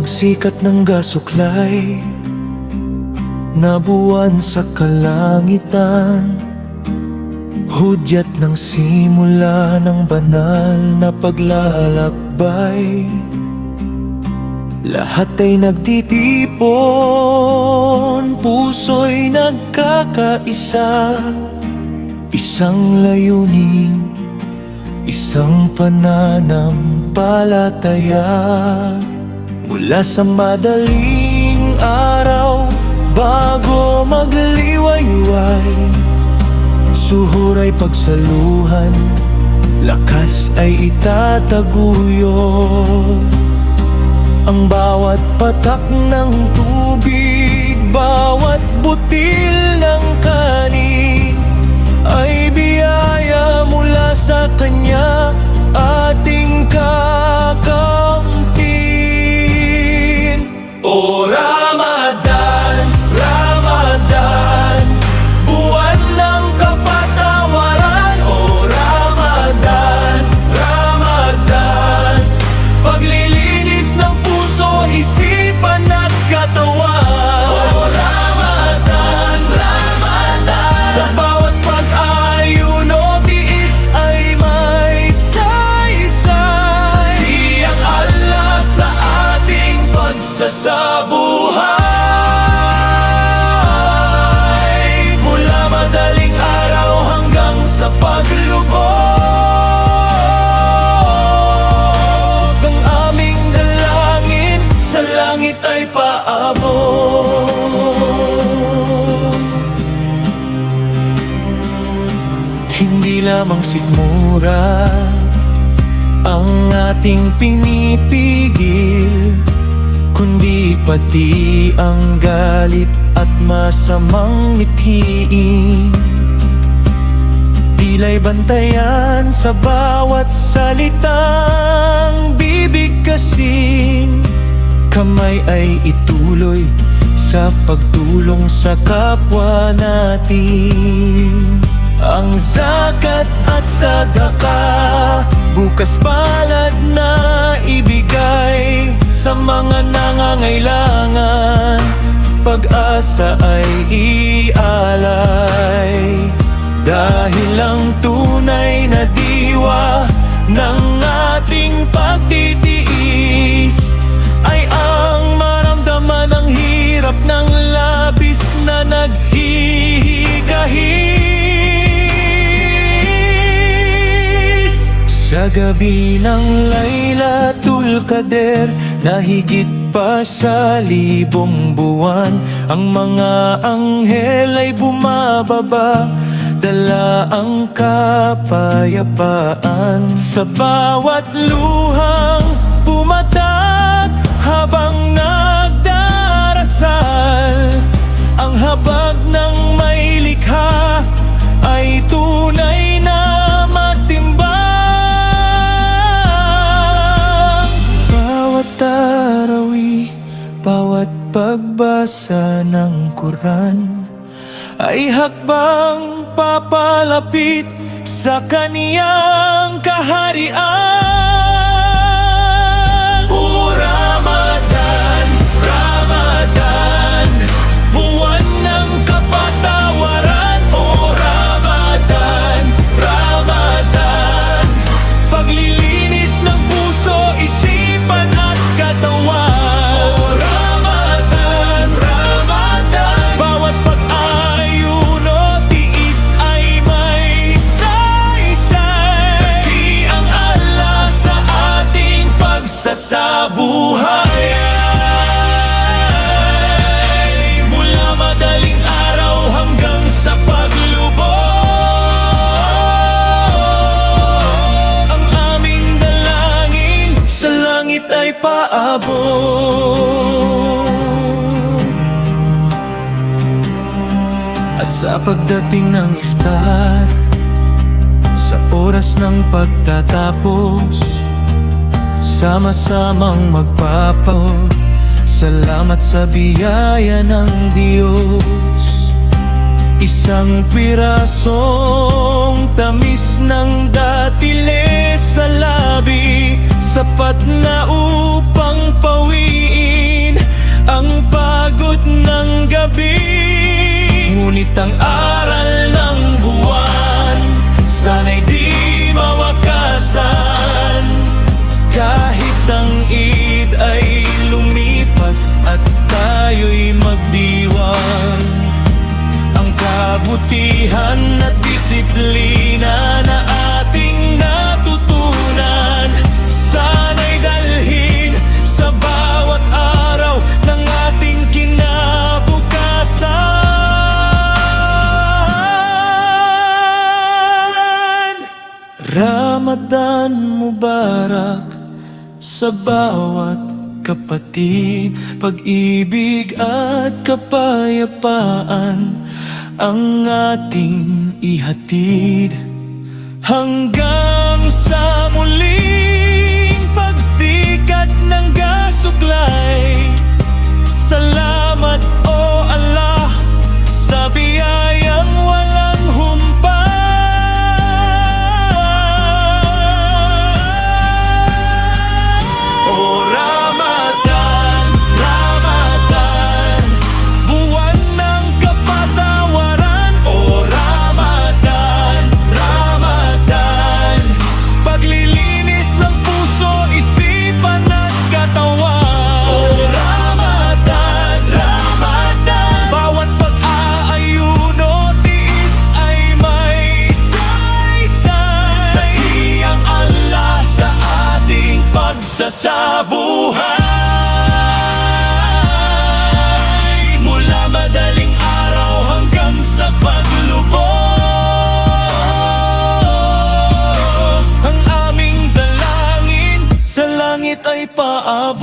pagsikat ng gasuklay na buwan sa kalangitan, hudyat ng simula ng banal na paglalakbay. Lahat ay nagtitipon, puso'y nagkakaisa, isang layunin, isang pananampalataya. Mula sa madaling araw, bago magliwayway, suhur ay pagsaluhan, lakas ay itataguyod. Ang bawat patak ng tubig, bawat butil ng kanin ay biyaya mula sa Kanya, ating kakamtin. O Ramadan, Ramadan, buwan ng kapatawaran. O Ramadan, Ramadan, paglilinis ng puso, isipan at katawan. O Ramadan, Ramadan, sa bawat pag-ayuno, tiis ay may saysay. Siyang Allah sa ating pagsasabuhay, mula madaling araw hanggang sa paglubog. Ang aming dalangin sa langit ay paabot. Hindi lamang sikmura ang ating pinipigil, kundi pati ang galit at masamang mithiin. Tila'y bantayan sa bawat salitang bibigkasin, kamay ay ituloy sa pagtulong sa kapwa natin. Ang zakat at sadaka, bukas palad na ibigay sa mga nangangailangan, pag-asa ay ialay. Dahil ang tunay na diwa ng ating pagtitiis ay ang maramdaman ang hirap ng labis na naghihigahis. Sa gabi ng Laylatul Qadr, na higit pa sa 1,000 buwan, ang mga anghel ay bumababa, dala ang kapayapaan. Sa bawat luhang pumatak habang nagdarasal, ang habag ng may likha ay tunay na magtimbang. Bawat tarawih, bawat pagbasa ng Quran ay hakbang papalapit sa Kaniyang kaharian. O Ramadan, Ramadan, buwan ng kapatawaran. O Ramadan, Ramadan, paglilinis ng puso, isipan at katawan. O Ramadan, Ramadan, bawat pag-ayuno, tiis ay may saysay. Sa siyang Allah sa ating pagsasabuhay, mula madaling araw hanggang sa paglubog. Ang aming dalangin sa langit ay paabot. At sa pagdating ng iftar, sa oras ng pagtatapos, sama-samang magpapasalamat sa biyaya ng Diyos. Isang pirasong tamis ng datiles sa labi, sapat na upang pawiin kabutihan at disiplina na ating natutunan. Sana'y dalhin sa bawat araw ng ating kinabukasan. Ramadan Mubarak sa bawat kapatid, pag-ibig at kapayapaan ang ating ihatid. Hanggang sa muling pagsikat ng gasuklay, salamat o Allah sa biyayang walang humpay. O Ramadan, Ramadan, buwan ng kapatawaran. O Ramadan, Ramadan, paglilinis ng puso, isipan at katawan. O Ramadan, Ramadan, bawat pag-aayuno, tiis ay may saysay. Sa siyang Allah sa ating pagsasabuhay, mula madaling araw hanggang sa paglubog, ang aming dalangin sa langit ay paabot.